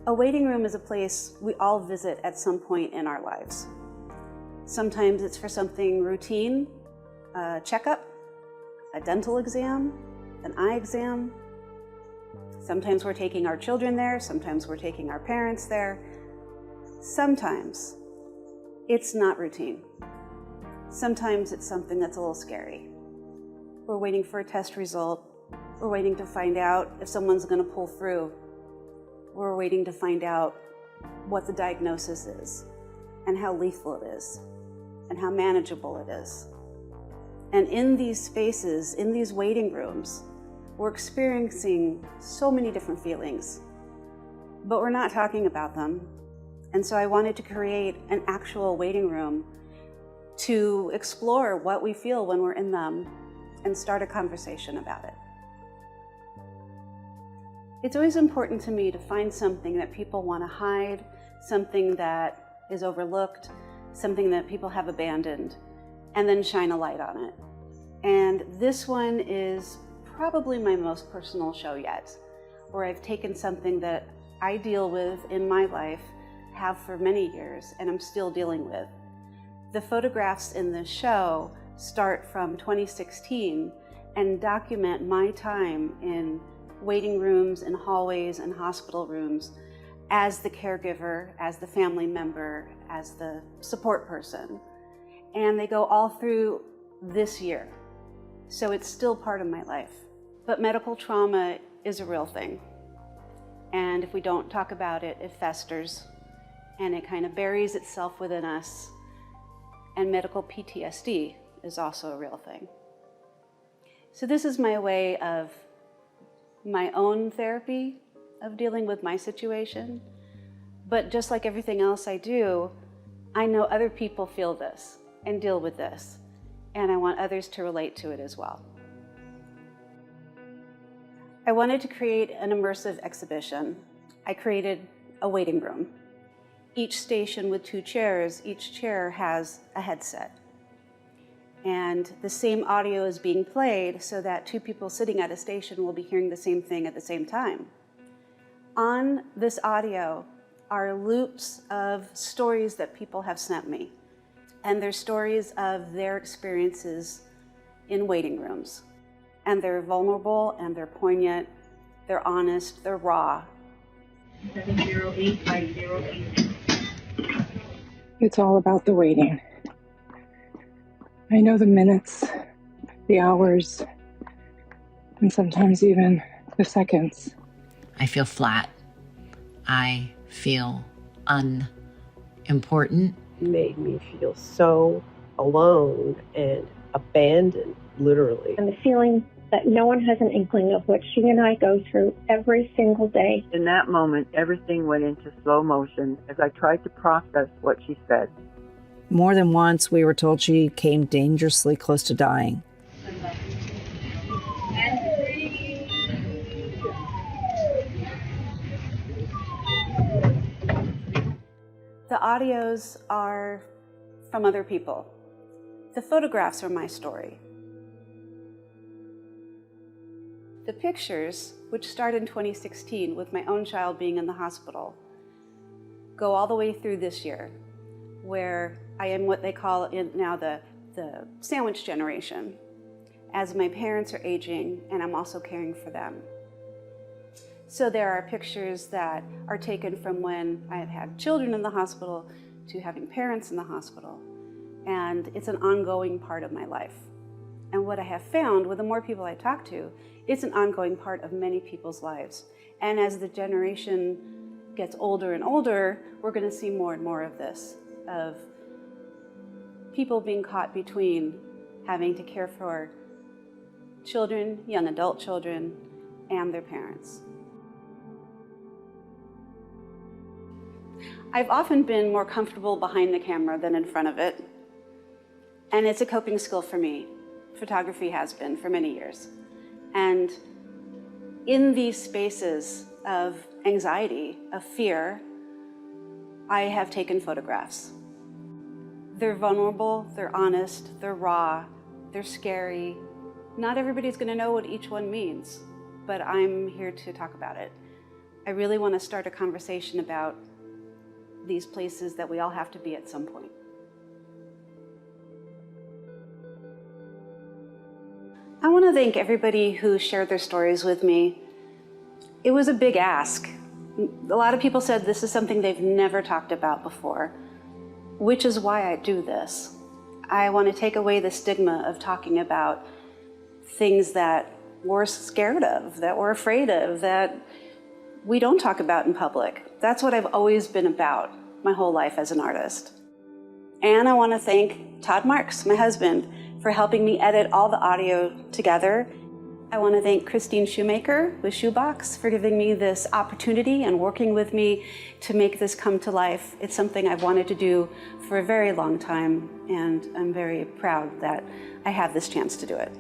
A waiting room is a place we all visit at some point in our lives. Sometimes it's for something routine, a checkup, a dental exam, an eye exam. Sometimes we're taking our children there, sometimes we're taking our parents there. Sometimes it's not routine. Sometimes it's something that's a little scary. We're waiting for a test result. We're waiting to find out if someone's going to pull through. We're waiting to find out what the diagnosis is and how lethal it is and how manageable it is. And in these spaces, in these waiting rooms, we're experiencing so many different feelings, but we're not talking about them. And so I wanted to create an actual waiting room to explore what we feel when we're in them and start a conversation about it. It's always important to me to find something that people want to hide, something that is overlooked, something that people have abandoned, and then shine a light on it. And this one is probably my most personal show yet, where I've taken something that I deal with in my life, have for many years, and I'm still dealing with. The photographs in this show start from 2016 and document my time in waiting rooms and hallways and hospital rooms as the caregiver, as the family member, as the support person. And they go all through this year. So it's still part of my life. But medical trauma is a real thing. And if we don't talk about it, it festers and it kind of buries itself within us. And medical PTSD is also a real thing. So this is my way of my own therapy of dealing with my situation. But just like everything else I do, I know other people feel this and deal with this. And I want others to relate to it as well. I wanted to create an immersive exhibition. I created a waiting room. Each station with 2 chairs, each chair has a headset. And the same audio is being played so that 2 people sitting at a station will be hearing the same thing at the same time. On this audio are loops of stories that people have sent me. And they're stories of their experiences in waiting rooms. And they're vulnerable and they're poignant, they're honest, they're raw. 708-508. It's all about the waiting. I know the minutes, the hours, and sometimes even the seconds. I feel flat. I feel unimportant. Made me feel so alone and abandoned, literally. And the feeling that no one has an inkling of what she and I go through every single day. In that moment, everything went into slow motion as I tried to process what she said. More than once, we were told she came dangerously close to dying. The audios are from other people. The photographs are my story. The pictures, which start in 2016 with my own child being in the hospital, go all the way through this year, where I am what they call now the sandwich generation, as my parents are aging and I'm also caring for them. So there are pictures that are taken from when I have had children in the hospital to having parents in the hospital. And it's an ongoing part of my life. And what I have found with the more people I talk to, it's an ongoing part of many people's lives. And as the generation gets older and older, we're going to see more and more of this, of people being caught between having to care for children, young adult children, and their parents. I've often been more comfortable behind the camera than in front of it. And it's a coping skill for me. Photography has been for many years. And in these spaces of anxiety, of fear, I have taken photographs. They're vulnerable, they're honest, they're raw, they're scary. Not everybody's going to know what each one means, but I'm here to talk about it. I really want to start a conversation about these places that we all have to be at some point. I want to thank everybody who shared their stories with me. It was a big ask. A lot of people said this is something they've never talked about before, which is why I do this. I want to take away the stigma of talking about things that we're scared of, that we're afraid of, that we don't talk about in public. That's what I've always been about my whole life as an artist. And I want to thank Todd Marks, my husband, for helping me edit all the audio together. I want to thank Christine Shoemaker with Shoebox for giving me this opportunity and working with me to make this come to life. It's something I've wanted to do for a very long time, and I'm very proud that I have this chance to do it.